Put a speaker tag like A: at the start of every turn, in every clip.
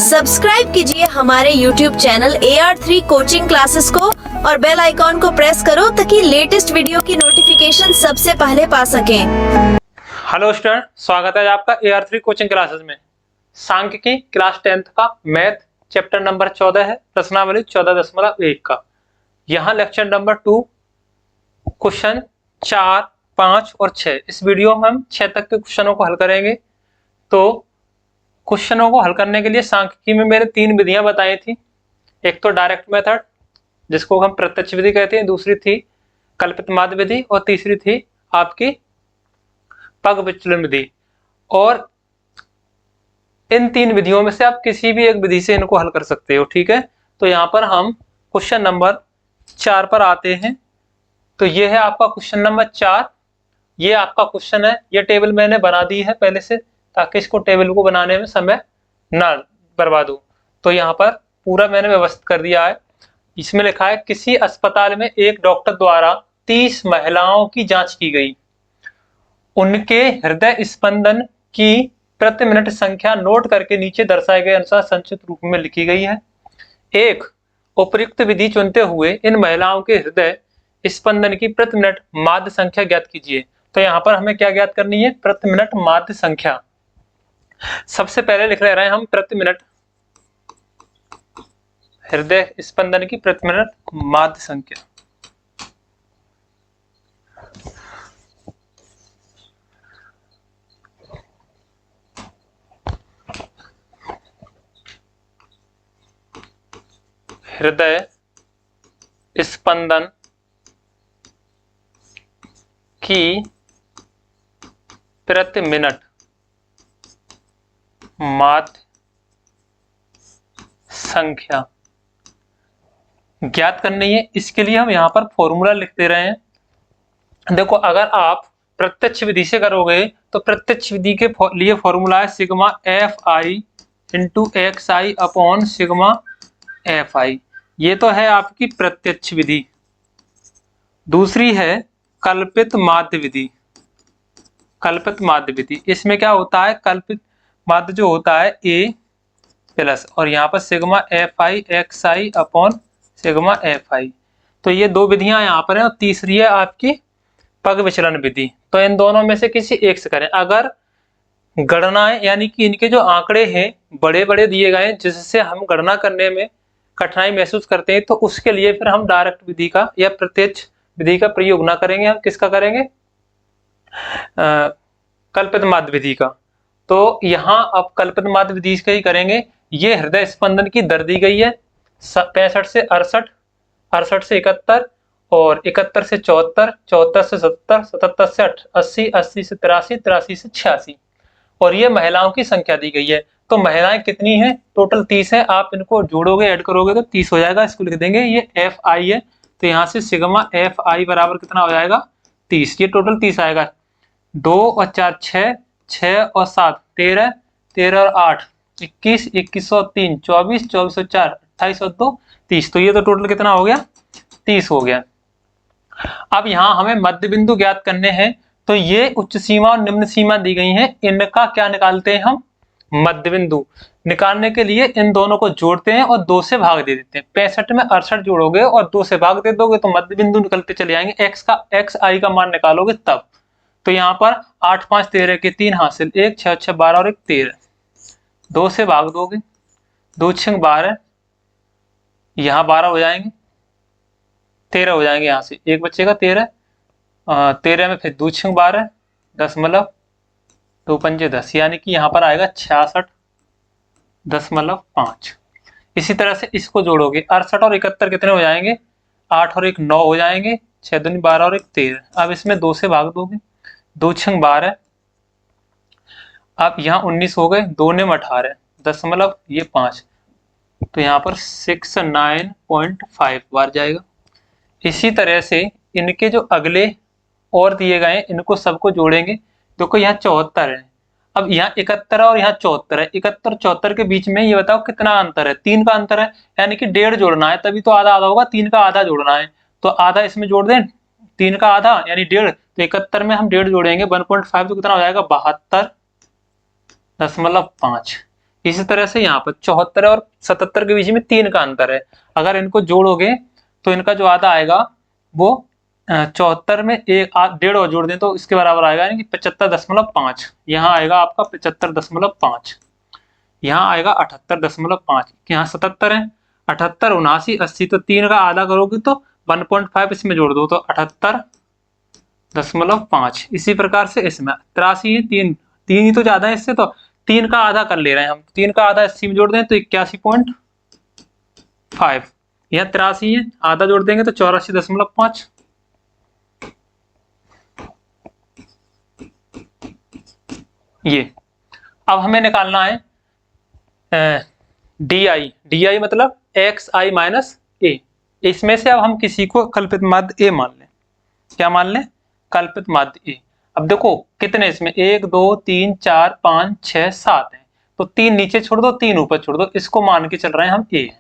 A: Subscribe कीजिए हमारे YouTube channel AR3 coaching classes को और बेल आइकॉन को प्रेस करो ताकि लेटेस्ट वीडियो की नोटिफिकेशन सबसे पहले पा सकें।
B: हेलो स्टूडेंट, स्वागत है आपका AR3 कोचिंग क्लासेस में। सांख्यिकी क्लास 10th का मैथ चैप्टर नंबर 14 है, प्रश्नावली 14.1 का। यहाँ लेक्चर नंबर 2 क्वेश्चन 4, 5 और 6। इस वीडियो में हम 6 तक के क्वेश्चनों को हल करेंगे। तो क्वेश्चनों को हल करने के लिए सांख्यिकी में मैंने 3 विधियां बताई थी। एक तो डायरेक्ट मेथड जिसको हम प्रत्यक्ष विधि कहते हैं, दूसरी थी कल्पित माध्य विधि और तीसरी थी आपकी पग विचलन विधि। और इन 3 विधियों में से आप किसी भी एक विधि से इनको हल कर सकते हो, ठीक है। तो यहाँ पर हम क्वेश्चन नंबर 4 पर आते हैं। तो ये है आपका क्वेश्चन नंबर 4। ये आपका क्वेश्चन है, ये टेबल मैंने बना दी है पहले से ताकि इसको टेबल को बनाने में समय ना बर्बाद हो। तो यहाँ पर पूरा मैंने व्यवस्थित कर दिया है। इसमें लिखा है किसी अस्पताल में एक डॉक्टर द्वारा 30 महिलाओं की जांच की गई। उनके हृदय स्पंदन की प्रति मिनट संख्या नोट करके नीचे दर्शाए गए अनुसार संक्षिप्त रूप में लिखी गई है। एक उपयुक्त विधि चुनते हुए इन महिलाओं के हृदय स्पंदन की प्रति मिनट माध्य संख्या ज्ञात कीजिए। तो यहाँ पर हमें क्या ज्ञात करनी है? प्रति मिनट माध्य संख्या। सबसे पहले लिख ले रहे हैं हम प्रति मिनट हृदय स्पंदन की प्रति मिनट माध्य संख्या। हृदय स्पंदन की प्रति मिनट माध्य संख्या ज्ञात करनी है। इसके लिए हम यहाँ पर फॉर्मूला लिख दे रहे हैं। देखो, अगर आप प्रत्यक्ष विधि से करोगे तो प्रत्यक्ष विधि के लिए फॉर्मूला है सिग्मा एफ आई इंटू एक्स आई अपॉन सिग्मा एफ आई। ये तो है आपकी प्रत्यक्ष विधि। दूसरी है कल्पित माध्य विधि। कल्पित माध्य विधि, इसमें क्या होता है? कल्पित माध्य जो होता है ए प्लस और यहाँ पर सिग्मा एफ आई एक्स आई अपॉन सिग्मा एफ आई। तो ये 2 विधियां यहाँ पर हैं और तीसरी है आपकी पग विचलन विधि। तो इन दोनों में से किसी एक से करें। अगर गणनाएं यानी कि इनके जो आंकड़े हैं बड़े बड़े दिए गए हैं जिससे हम गणना करने में कठिनाई महसूस करते हैं, तो उसके लिए फिर हम डायरेक्ट विधि का या प्रत्यक्ष विधि का प्रयोग ना करेंगे। हम किसका करेंगे? कल्पित माध्य विधि का। तो यहाँ अब कल्पित माध्य विधि का ही करेंगे। ये हृदय स्पंदन की दर दी गई है 65 से 68, 68 से 71 और 71 से 74, 74 से 70, 77 से 80, 80 से 83, 83 से 86 और ये महिलाओं की संख्या दी गई है। तो महिलाएं कितनी हैं? टोटल 30 है। आप इनको जोड़ोगे, ऐड करोगे तो 30 हो जाएगा। इसको लिख देंगे, ये एफ आई है। तो यहाँ से सिग्मा एफ आई बराबर कितना हो जाएगा? 30। ये टोटल 30 आएगा। 2 और 4 6, 6 और 7 13, 13 और 8 21, 21 और 3 24, 24 और 4 28 और 2 30। तो ये तो टोटल कितना हो गया? 30 हो गया। अब यहाँ हमें मध्य बिंदु ज्ञात करने हैं। तो ये उच्च सीमा और निम्न सीमा दी गई हैं, इनका क्या निकालते हैं हम? मध्य बिंदु। निकालने के लिए इन दोनों को जोड़ते हैं और 2 से भाग दे देते हैं। 65 में 68 जोड़ोगे और 2 से भाग दे दोगे तो मध्य बिंदु निकलते चले जाएंगे। एक्स आई का मान निकालोगे तब। तो यहाँ पर 8 5 13 के 3 हासिल, 1 6 6 12 और 1 13। 2 से भाग दोगे, 2 6 12, यहाँ 12 हो जाएंगे, 13 हो जाएंगे। यहाँ से एक बचेगा 13, 13 में फिर 2 6 12 दशमलव 2 पंजे 10, यानी कि यहाँ पर आएगा 66.5। इसी तरह से इसको जोड़ोगे, 68 और 71 कितने हो जाएंगे? 8 और 1 9 हो जाएंगे, 6 दूनी 12 और 1 13। अब इसमें 2 से भाग दोगे, 2 6 12, अब यहाँ 19 हो गए, 2 ने 18 दशमलव ये 5। तो यहाँ पर 69.5 बार जाएगा। इसी तरह से इनके जो अगले और दिए गए हैं इनको सबको जोड़ेंगे। देखो यहाँ 74 है, अब यहाँ 71 है और यहाँ 74 है। 71 74 के बीच में ये बताओ कितना अंतर है? 3 का अंतर है, यानी कि 1.5 जोड़ना है, तभी तो आधा आधा होगा। 3 का आधा जोड़ना है तो आधा इसमें जोड़ दें, 3 का आधा यानी 1.5। तो 71 में हम 1.5 जोड़ेंगे 1.5 तो कितना हो जाएगा? 72.5। इसी तरह से यहाँ पर 74 और 77 के बीच में 3 का अंतर है। अगर इनको जोड़ोगे तो इनका जो आधा आएगा वो 74 में एक डेढ़ और जोड़ दें तो इसके बराबर आएगा, यानी कि 75.5। यहाँ आएगा आपका 75.5, यहाँ आएगा 78.5, यहाँ 77 है, 78, 79, 80, तो 3 का आधा करोगे तो 1.5 इसमें जोड़ दो तो 78.5। इसी प्रकार से इसमें 83 है, 3 ही तो ज्यादा है इससे, तो 3 का आधा कर ले रहे हैं हम। 3 का आधा 80 में जोड़ दें तो 81.5, यहाँ 83 है, आधा जोड़ देंगे तो 84.5। ये अब हमें निकालना है डी आई मतलब एक्स आई माइनस ए। इसमें से अब हम किसी को कल्पित माध्य ए मान लें। क्या मान लें? कल्पित माध्य ए। अब देखो कितने इसमें 1 2 3 4 5 6 7 है, तो 3 नीचे छोड़ दो 3 ऊपर छोड़ दो, इसको मान के चल रहे हैं हम ए।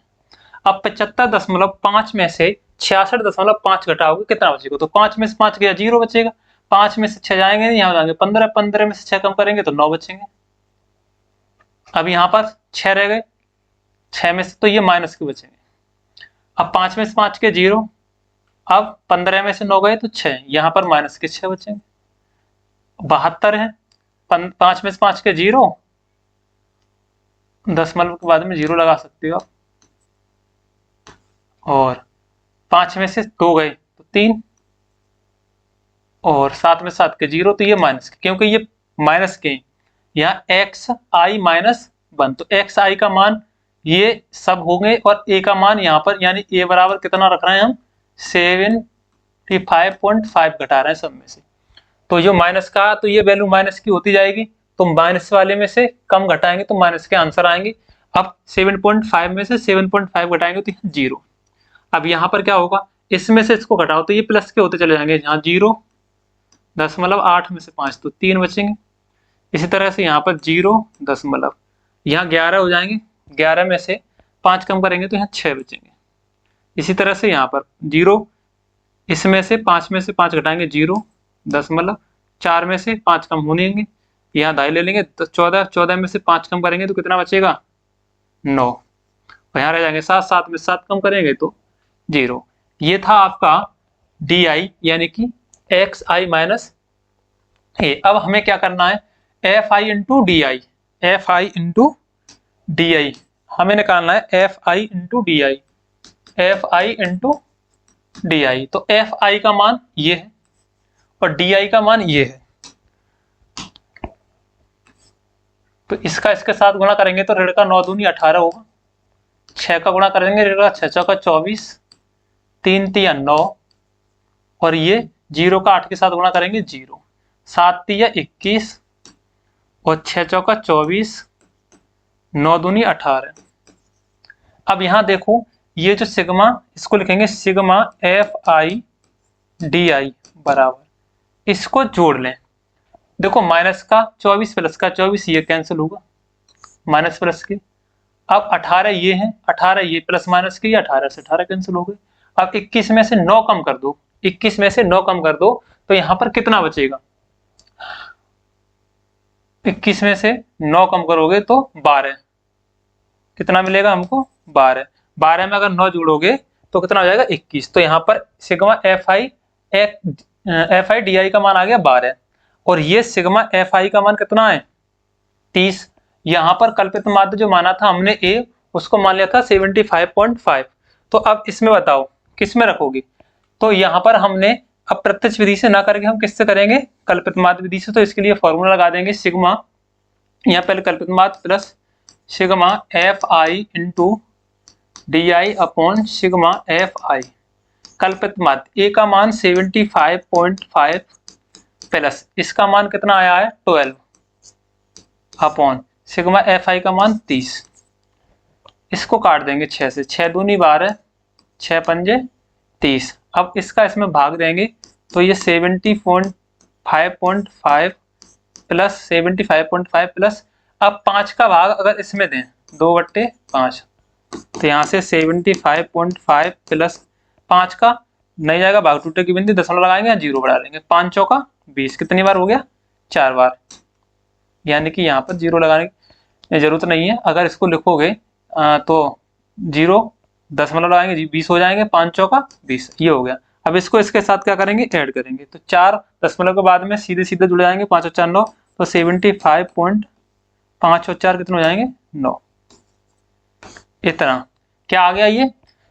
B: अब 75.5 में से 66.5 घटाओगे कितना बचेगा? तो 5 में से 5 गया 0 बचेगा, 5 में से 6 जाएंगे, यहाँ जाएंगे 15, 15 में से 6 कम करेंगे तो 9 बचेंगे। अब यहाँ पर 6 रह गए, 6 में से तो ये माइनस के बचेंगे। अब 5 में से 5 के 0, अब 15 में से 9 गए तो 6, यहाँ पर माइनस के 6 बचेंगे। 72 है, 5 में से 5 के 0, दशमलव के बाद में 0 लगा सकते हो आप, और 5 में से 2 गए तो 3, और 7 में 7 के 0, तो ये माइनस के, क्योंकि ये माइनस के यहाँ एक्स आई माइनस 1, तो एक्स आई का मान ये सब होंगे और ए का मान यहाँ पर, यानी ए बराबर कितना रख रहे हैं हम? 75.5 घटा रहे हैं सब में से। तो जो माइनस का, तो ये वैल्यू माइनस की होती जाएगी, तो माइनस वाले में से कम घटाएंगे तो माइनस के आंसर आएंगे। अब 7.5 में से 7.5 घटाएंगे तो 0। अब यहाँ पर क्या होगा? इसमें से इसको घटाओ तो ये प्लस के होते चले जाएंगे, यहाँ 0.8 में से 5 तो 3 बचेंगे। इसी तरह से यहाँ पर 0, यहाँ 11 हो जाएंगे, 11 में से 5 कम करेंगे तो यहाँ 6 बचेंगे। इसी तरह से यहाँ पर 0, इसमें से 5 में से 5 घटाएंगे 0.4 में से 5 कम होंगे, यहाँ 2.5 ले लेंगे तो 14, 14 में से 5 कम करेंगे तो कितना बचेगा? 9, और यहाँ रह जाएंगे 7, 7 में 7 कम करेंगे तो 0। ये था आपका डी आई, यानी कि एक्स आई माइनस ए। अब हमें क्या करना है? F I into D I, F I into D I हमें निकालना है, F I into D I, F I into D I. तो एफ आई का मान ये है और डी आई का मान ये है, तो इसका इसके साथ गुणा करेंगे तो ऋण का 9 दूनी 18 होगा, 6 का गुणा करेंगे ऋण का 6 चौका 24, 3 तिया 9, और ये 0 का 8 के साथ गुणा करेंगे 0, 7 तिया 21, और 6 चौका 24, 9 दूनी 18। अब यहाँ देखो ये जो सिग्मा, इसको लिखेंगे सिग्मा एफ आई डी आई बराबर, इसको जोड़ लें। देखो माइनस का 24 प्लस का 24 ये कैंसिल होगा, माइनस प्लस के। अब 18 ये है, 18 ये प्लस माइनस के, 18 से 18 कैंसिल हो गए। अब 21 में से 9 कम कर दो, 21 में से 9 कम कर दो तो यहाँ पर कितना बचेगा? 21 में से 9 कम करोगे तो 12, कितना मिलेगा हमको? 12। 12 में अगर 9 जोड़ोगे तो कितना हो जाएगा? 21। तो यहाँ पर सिग्मा एफ आई डी आई का मान आ गया 12, और ये सिग्मा एफ आई का मान कितना है? 30। यहाँ पर कल्पित माध्य जो माना था हमने ए, उसको मान लिया था 75.5। तो अब इसमें बताओ किस में रखोगे? तो यहाँ पर हमने अब प्रत्यक्ष विधि से ना करके हम किससे करेंगे? कल्पित माध्य विधि से। तो इसके लिए फॉर्मूला लगा देंगे सिग्मा, यहाँ पहले कल्पित माध्य plus sigma F I into D I upon sigma F आई। कल्पित माध्य ए का मान 75.5 प्लस इसका मान कितना आया है? 12 अपॉन सिग्मा एफ आई का मान 30। इसको काट देंगे 6 से, 6 दूनी 12, 6 पंजे 30। अब इसका इसमें भाग देंगे तो ये 75.5 प्लस 75.5 प्लस, अब 5 का भाग अगर इसमें दें 2/5, तो यहाँ से 75.5 प्लस 5 का नहीं जाएगा, भाग टूटे की बिंदी दशमलव लगाएंगे, 0 बढ़ा लेंगे, 5 चौका 20, कितनी बार हो गया? 4 बार, यानी कि यहाँ पर 0 लगाने ये जरूरत नहीं है। अगर इसको लिखोगे तो 0 दशमलव लगाएंगे 20 हो जाएंगे, 5 चौका 20, ये हो गया। अब इसको इसके साथ क्या करेंगे, ऐड करेंगे, तो 4 दशमलव के बाद में सीधे सीधे जुड़ जाएंगे, 5 और 4 9, तो 75.5 और 4 कितने हो जाएंगे 9। इतना क्या आ गया, ये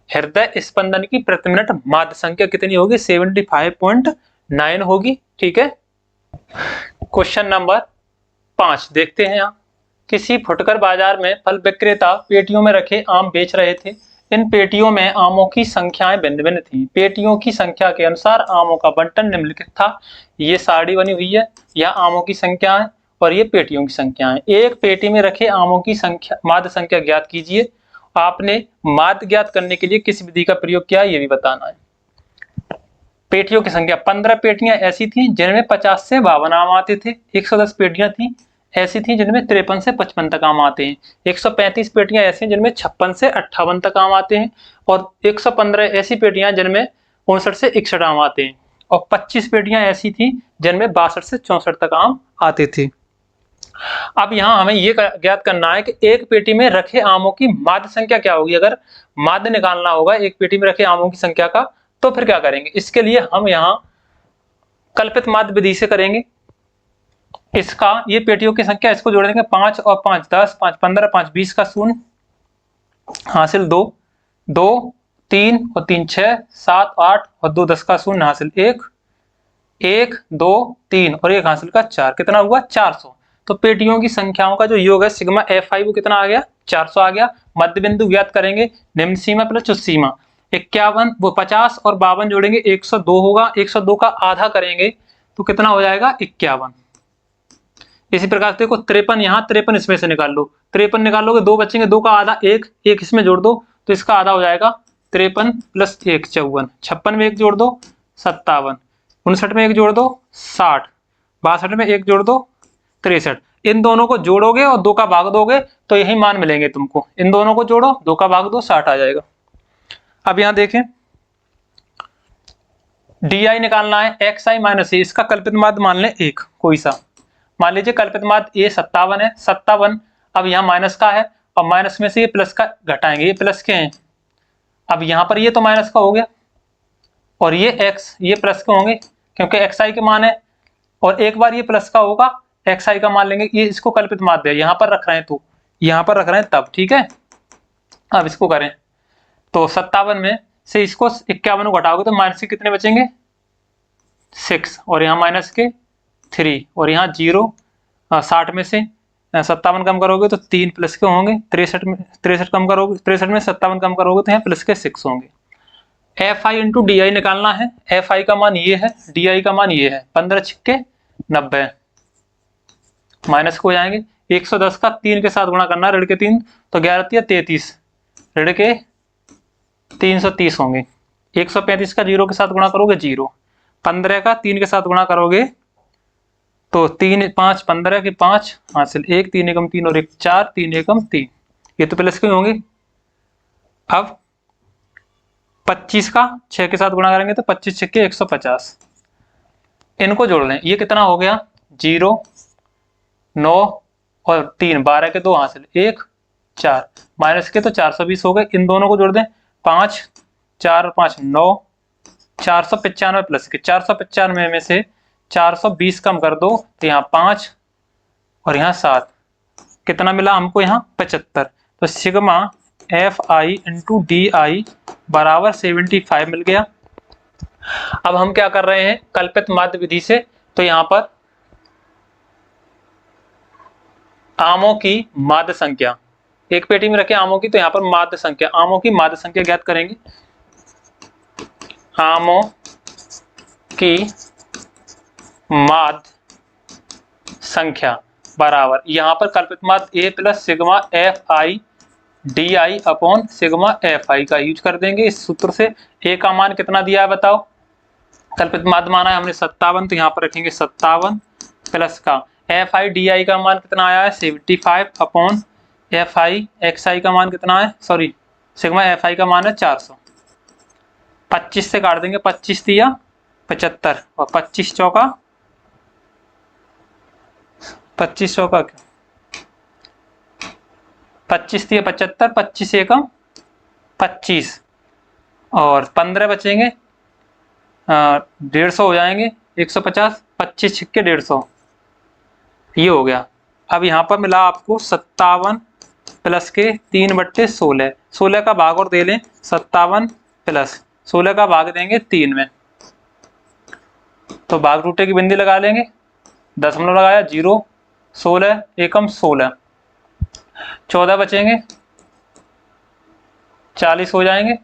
B: हृदय स्पंदन की प्रति मिनट माध्य संख्या कितनी होगी, 75.9 होगी। ठीक है। क्वेश्चन नंबर 5 देखते हैं। यहाँ किसी फुटकर बाजार में फल विक्रेता पेटियों में रखे आम बेच रहे थे। इन पेटियों में आमों की संख्याएं भिन्न भिन्न थी। पेटियों की संख्या के अनुसार आमों का बंटन निम्नलिखित था। ये सारणी बनी हुई है, यह आमों की संख्या है और ये पेटियों की संख्या है। एक पेटी में रखे आमों की संख्या माध्य संख्या ज्ञात कीजिए। आपने माध्य ज्ञात करने के लिए किस विधि का प्रयोग किया ये भी बताना है। पेटियों की संख्या 15 पेटियां ऐसी थी जिनमें 50 से 52 आम आते थे। 110 पेटियां थी ऐसी थी जिनमें 53 से 55 तक आम आते हैं। 135 पेटियां ऐसी हैं जिनमें 56 से 58 तक आम आते हैं और 115 ऐसी पेटियां जिनमें 59 से 61 आम आते हैं और 25 पेटियां ऐसी थी जिनमें 62 से 64 तक आम आते थे। अब यहाँ हमें ये ज्ञात करना है कि एक पेटी में रखे आमों की माध्य संख्या क्या होगी। अगर माध्य निकालना होगा एक पेटी में रखे आमों की संख्या का, तो फिर क्या करेंगे, इसके लिए हम यहाँ कल्पित माध्य विधि से करेंगे। इसका ये पेटियों की संख्या, इसको जोड़ देंगे 5 और 5 10, 5 15, 5 20 का शून्य हासिल 2, 2 3 और 3 6, 7 8 और 2 10 का शून्य हासिल 1, 1 2 3 और 1 हासिल का 4, कितना हुआ 400। तो पेटियों की संख्याओं का जो योग है सिग्मा Fi वो कितना आ गया 400 आ गया। मध्य बिंदु ज्ञात करेंगे, निम्न सीमा प्लस उच्च सीमा। 51 वो 50 और 52 जोड़ेंगे 102 होगा, 102 का आधा करेंगे तो कितना हो जाएगा 51। इसी प्रकार से देखो 53, यहाँ 53 इसमें से निकाल लो, 53 निकालोगे 2 बचेंगे, 2 का आधा 1, 1 इसमें जोड़ दो तो इसका आधा हो जाएगा 53 प्लस 1 54, 56 में 1 जोड़ दो 57, 59 में 1 जोड़ दो 60, 62 में 1 जोड़ दो 63। इन दोनों को जोड़ोगे और 2 का भाग दोगे तो यही मान मिलेंगे तुमको। इन दोनों को जोड़ो 2 का भाग दो 60 आ जाएगा। अब यहाँ देखें डी निकालना है, एक्स आई माइनस ए, इसका कल्पित माध्य मान लें 1 कोई सा। मान लीजिए कल्पित माध्य ए 57 है, 57 अब यहाँ माइनस का है और माइनस में से ये प्लस का घटाएंगे, ये प्लस के हैं। अब यहाँ पर ये तो माइनस का हो गया और ये एक्स ये प्लस के होंगे क्योंकि एक्स आई के मान है और एक बार ये प्लस का होगा एक्स आई का मान लेंगे। ये इसको कल्पित माध्य है, यहाँ पर रख रहे हैं तो यहाँ पर रख रहे हैं तब, ठीक है। अब इसको करें तो 57 में से इसको 51 को घटाओगे तो माइनस के कितने बचेंगे 6 और यहाँ माइनस के 3 और यहाँ 0। 60 में से 57 कम करोगे तो 3 प्लस के होंगे, 63 कम करोगे, 63 में 57 कम करोगे तो यहाँ प्लस के 6 होंगे। F I into D I निकालना है। एफ आई का मान ये है, डी आई का मान ये है, 15 छिक्के 90 माइनस को हो जाएंगे। 110 का 3 के साथ गुणा करना है, ऋण के 3 तो 11 33, ऋण के 330 होंगे। 135 का 0 के साथ गुणा करोगे 0, 15 का 3 के साथ गुणा करोगे तो 3 5 15 के 5 हासिल 1, 3 एकम 3 और 1 4, 3 एकम 3, ये तो प्लस के होंगे। अब 25 का 6 के साथ गुणा करेंगे तो 25 छक्के 150, इनको जोड़ लें, ये कितना हो गया 0 9 और 3 12 के 2 हासिल 1 4 माइनस के तो 420 हो गए। इन दोनों को जोड़ दें 5 4 और 5 9, 495 प्लस के 495 में से 420 कम कर दो तो यहाँ 5 और यहाँ 7, कितना मिला हमको यहाँ 75। तो sigma F I into D I बराबर 75 मिल गया। अब हम क्या कर रहे हैं कल्पित माध्य विधि से, तो यहाँ पर आमों की माध्य संख्या, एक पेटी में रखे आमों की, तो यहाँ पर माध्य संख्या, आमों की माध्य संख्या ज्ञात करेंगे। आमों की माध्य संख्या बराबर यहाँ पर कल्पित माध्य A plus sigma F I D I upon sigma F I का यूज कर देंगे इस सूत्र से। ए का मान कितना दिया है बताओ, कल्पित माध्य माना है हमने 57, तो यहाँ पर रखेंगे 57 प्लस का एफ आई डी आई का मान कितना आया है 75 अपॉन एफ आई एक्स आई का मान कितना है, सॉरी सिग्मा एफ आई का मान है 400। 25 से काट देंगे, 25 दिया 75 और 25 चौका 25 25 दिए 75, 25 एकम 25 और 15 बचेंगे, 150 हो जाएंगे, 150, 25 छिक्के 150, ये हो गया। अब यहाँ पर मिला आपको 57 प्लस के 3/16, 16 का भाग और दे लें, 57 प्लस 16 का भाग देंगे 3 में, तो भाग टूटे की बिंदी लगा लेंगे, दशमलव लगाया 0, 16 एकम 16, 14 बचेंगे, 40 हो जाएंगे,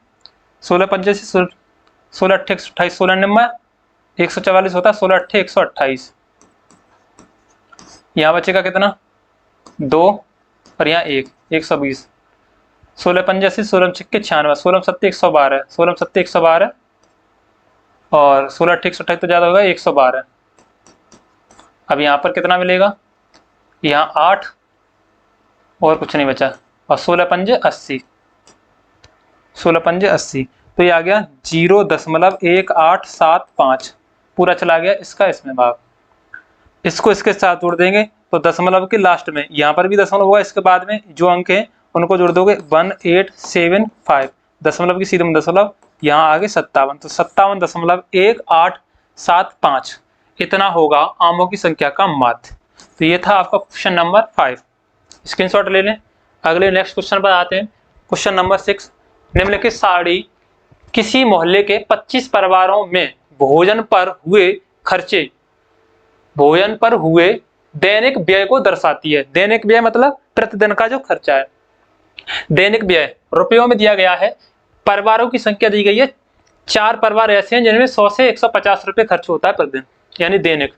B: 16 पंजे से 16 अट्ठे 128, 16 निम्मा 144 होता है, 16 अट्ठे 128, यहाँ बचेगा कितना 2 और यहाँ 1, 120, 16 पंजे से 16 छिक्के 96, 16 सत्ते 112, 16 सत्ते 112 और 16 अट्ठे 128 तो ज़्यादा होगा 112। अब यहाँ पर कितना मिलेगा, यहाँ 8 और कुछ नहीं बचा, और 16 पंजे 80, 16 पंजे 80, तो ये आ गया 0.1875, पूरा चला गया इसका इसमें भाग। इसको इसके साथ जोड़ देंगे तो दशमलव के लास्ट में, यहाँ पर भी दशमलव होगा, इसके बाद में जो अंक हैं उनको जोड़ दोगे 1875, दशमलव की सीधे में दशमलव, यहाँ आगे 57, तो 57.1875 इतना होगा आमों की संख्या का माध्य। तो ये था आपका क्वेश्चन नंबर 5, स्क्रीनशॉट ले लें। अगले नेक्स्ट क्वेश्चन पर आते हैं, क्वेश्चन नंबर 6। निम्नलिखित सारणी किसी मोहल्ले के 25 परिवारों में भोजन पर हुए दैनिक व्यय को दर्शाती है। दैनिक व्यय मतलब प्रतिदिन का जो खर्चा है। दैनिक व्यय रुपयों में दिया गया है, परिवारों की संख्या दी गई है, 4 परिवार ऐसे हैं जिनमें 100 से 150 रुपये खर्च होता है प्रतिदिन, यानी दैनिक।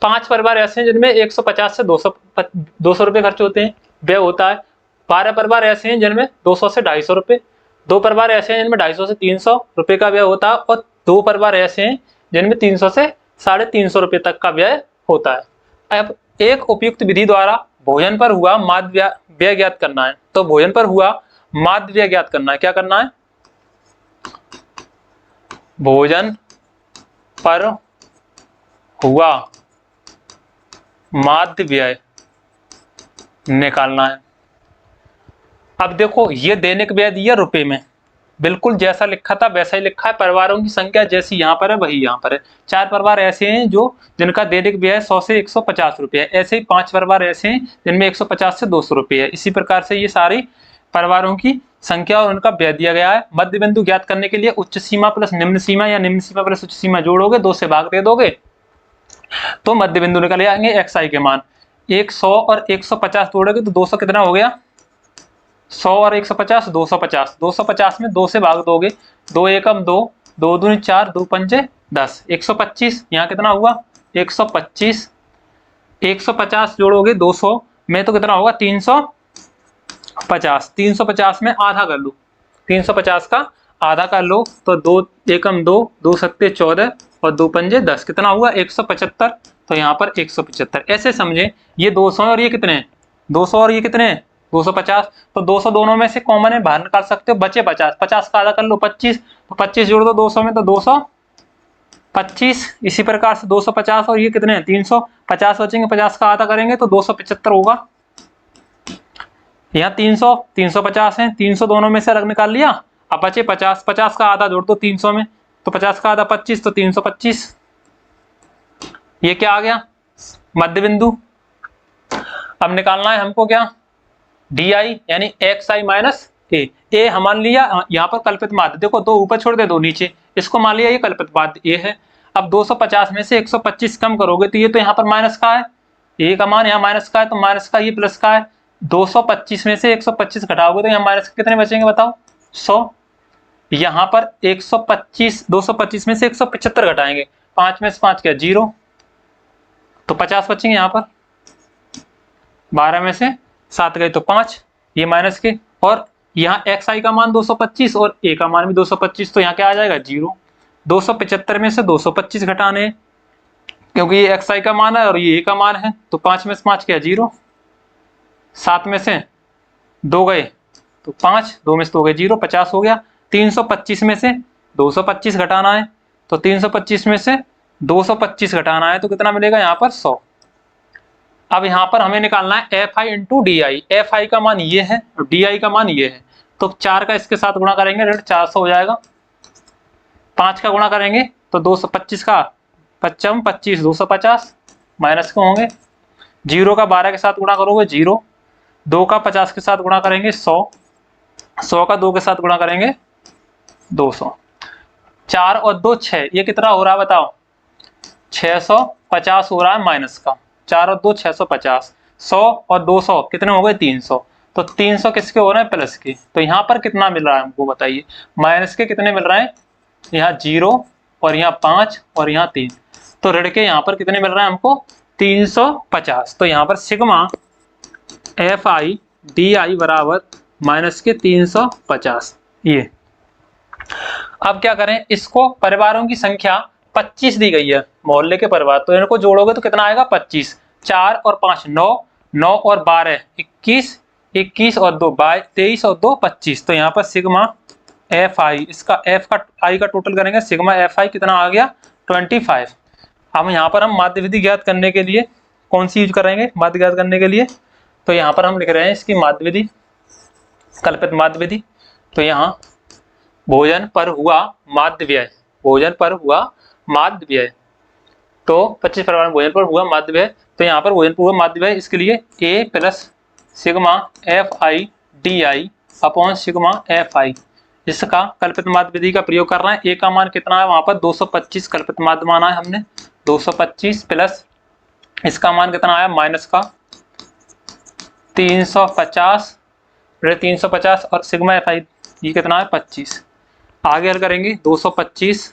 B: 5 परिवार ऐसे हैं जिनमें 150 से 200 रुपये खर्च होते हैं, व्यय होता है। 12 परिवार ऐसे हैं जिनमें 200 से 250 रुपये, 2 परिवार ऐसे हैं जिनमें 250 से 300 रुपये का व्यय होता है, और 2 परिवार ऐसे हैं जिनमें 300 से 350 रुपये तक का व्यय होता है। अब एक उपयुक्त विधि द्वारा भोजन पर हुआ माध्य व्यय ज्ञात करना है। तो भोजन पर हुआ माध्य व्यय ज्ञात करना है। क्या करना है, भोजन पर हुआ माध्य व्यय निकालना है। अब देखो ये दैनिक व्यय दिया रुपए में, बिल्कुल जैसा लिखा था वैसा ही लिखा है। परिवारों की संख्या जैसी यहाँ पर है वही यहाँ पर है। 4 परिवार ऐसे हैं जो जिनका दैनिक व्यय 100 से 150 रुपये है, ऐसे ही 5 परिवार ऐसे हैं जिनमें 150 से 200 रुपये है। इसी प्रकार से ये सारी परिवारों की संख्या और उनका व्यय दिया गया है। मध्य बिंदु ज्ञात करने के लिए उच्च सीमा प्लस निम्न सीमा या निम्न सीमा प्लस उच्च सीमा जोड़ोगे, 2 से भाग दे दोगे तो मध्य बिंदु निकल आएंगे। xi के मान 100 और 150 जोड़ोगे तो 200 कितना हो गया, 100 और 150 250, 250 में 2 से भाग दोगे, 2 एकम 2, 2 दूनी 4, 2 पंजे 10, 125, यहाँ कितना हुआ 125, 150 जोड़ोगे 200 में तो कितना होगा 350, 350 में आधा कर लो, 350 का आधा कर लो तो 2 एकम 2, 2 सत्ते 14 और 2 पंजे 10, कितना हुआ 175, तो यहाँ पर 175। ऐसे समझे ये 200 और ये कितने हैं 200 और ये कितने हैं 250, तो 200 दोनों में से कॉमन है, बाहर निकाल सकते हो, बचे 50, 50 का आधा कर लो 25, तो 25 जोड़ दो 200 में तो 225। इसी प्रकार से 250 और ये कितने हैं 350 बचेंगे, 50 का आधा करेंगे तो 275 होगा। यहाँ 300 350 है, 300 दोनों में से अलग निकाल लिया, अब बचे 50, 50 का आधा जोड़ दो 300 में तो 50 का आधा 25, तो 325। ये क्या आ गया मध्य बिंदु। अब निकालना है हमको क्या, डी आई यानी xi माइनस ए हम मान लिया यहाँ पर कल्पित माध्य। देखो 2 ऊपर छोड़ दे 2 नीचे, इसको मान लिया ये कल्पित माध्य ए है। अब 250 में से 125 कम करोगे तो ये तो यहाँ पर माइनस का है, ए का मान यहाँ माइनस का है तो माइनस का ये प्लस का है। 225 में से 125 घटाओगे तो यहाँ माइनस कितने बचेंगे बताओ 100। यहाँ पर 125 225 में से 175 घटाएंगे, 5 में से 5 क्या 0, तो 50 बचेंगे। यहाँ पर 12 में से 7 गए तो 5, ये माइनस के, और यहाँ xi का मान 225 और a का मान भी 225, तो यहाँ क्या आ जाएगा 0। 275 में से 225 घटाने, क्योंकि ये xi का मान है और ये a का मान है, तो 5 में से 5 क्या 0, 7 में से 2 गए तो 5, 2 में से 2 गए 0, 50 हो गया। 325 में से 225 घटाना है, तो 325 में से 225 घटाना है तो कितना मिलेगा यहाँ पर 100। अब यहाँ पर हमें निकालना है F I into D I. F I का मान ये है और डी आई का मान ये है, तो 4 का इसके साथ गुणा करेंगे, रेट 400 हो जाएगा। 5 का गुणा करेंगे तो 225 का 55 25 250 माइनस के होंगे। 0 का 12 के साथ गुणा करोगे 0। 2 का 50 के साथ गुणा करेंगे 100। 100 का 2 के साथ गुणा करेंगे 200। 4 और 2 6, ये कितना हो रहा है बताओ? 650 हो रहा है माइनस का। 4 और 2 650। 100 और 200 कितने हो गए? 300। तो 300 किसके हो रहे हैं? प्लस के। तो यहाँ पर कितना मिल रहा है हमको बताइए? माइनस के कितने मिल रहे हैं? यहाँ 0 और यहाँ 5 और यहाँ 3। तो ऋण के यहाँ पर कितने मिल रहे हैं हमको? 350। तो यहाँ पर सिग्मा एफ आई डी आई बराबर माइनस के 350। ये अब क्या करें? इसको परिवारों की संख्या 25 दी गई है, मोहल्ले के परिवार, तो इनको जोड़ोगे तो कितना आएगा? 25। 4 और 5 9, 9 और 12 21, 21 और 2 23 और 2 25। तो यहाँ पर सिग्मा एफ आई, इसका एफ का आई का टोटल करेंगे, सिग्मा एफ आई कितना आ गया? 25। अब यहाँ पर हम माध्य विधि ज्ञात करने के लिए कौन सी यूज करेंगे माध्य ज्ञात करने के लिए? तो यहाँ पर हम लिख रहे हैं इसकी माध्य विधि, कल्पित माध्य विधि। तो यहाँ भोजन पर हुआ माध्य व्यय, भोजन पर हुआ माध्य व्यय, तो 25 परिवार भोजन पर हुआ माध्य व्यय। तो यहाँ पर भोजन पर हुआ माध्य व्यय, इसके लिए A plus sigma F I D I upon sigma F I, इसका कल्पित माध्य विधि का प्रयोग कर रहे हैं। ए का मान कितना है? वहां पर 225 कल्पित माध्य माना है हमने, 225 प्लस इसका मान कितना आया? माइनस का 350, 350 और सिग्मा एफ आई ये कितना है? 25। आगे हल करेंगे 225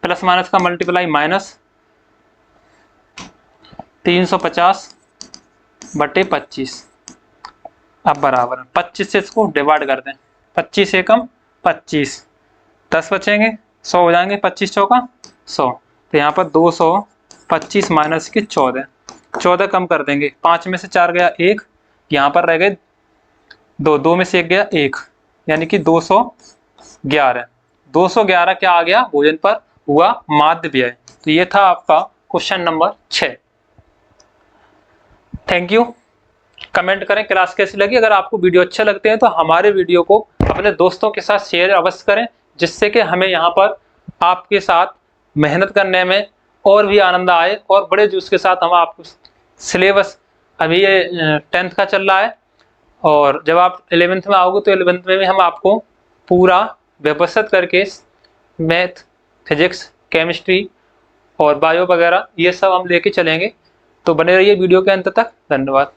B: प्लस माइनस का मल्टीप्लाई माइनस 350 बटे 25, अब बराबर 25 से इसको डिवाइड कर दें। 25 एकम 25, 10 बचेंगे, 100 हो जाएंगे, 25 चौका 100। तो यहाँ पर 225 माइनस के 14, 14 कम कर देंगे, 5 में से 4 गया 1, यहाँ पर रह गए 2, 2 में से 1 गया 1, यानी कि 211। 211 क्या आ गया? भोजन पर हुआ माध्य व्यय। तो ये था आपका question number 6। Thank you. Comment करें क्लास कैसी लगी। अगर आपको वीडियो अच्छे लगते हैं तो हमारे वीडियो को अपने दोस्तों के साथ शेयर अवश्य करें, जिससे कि हमें यहाँ पर आपके साथ मेहनत करने में और भी आनंद आए और बड़े जोश के साथ हम आपको सिलेबस, अभी ये 10th का चल रहा है और जब आप 11th में आओगे तो 11th में भी हम आपको पूरा व्यवस्थित करके मैथ, फिजिक्स, केमिस्ट्री और बायो वगैरह ये सब हम लेके चलेंगे। तो बने रहिए वीडियो के अंत तक। धन्यवाद।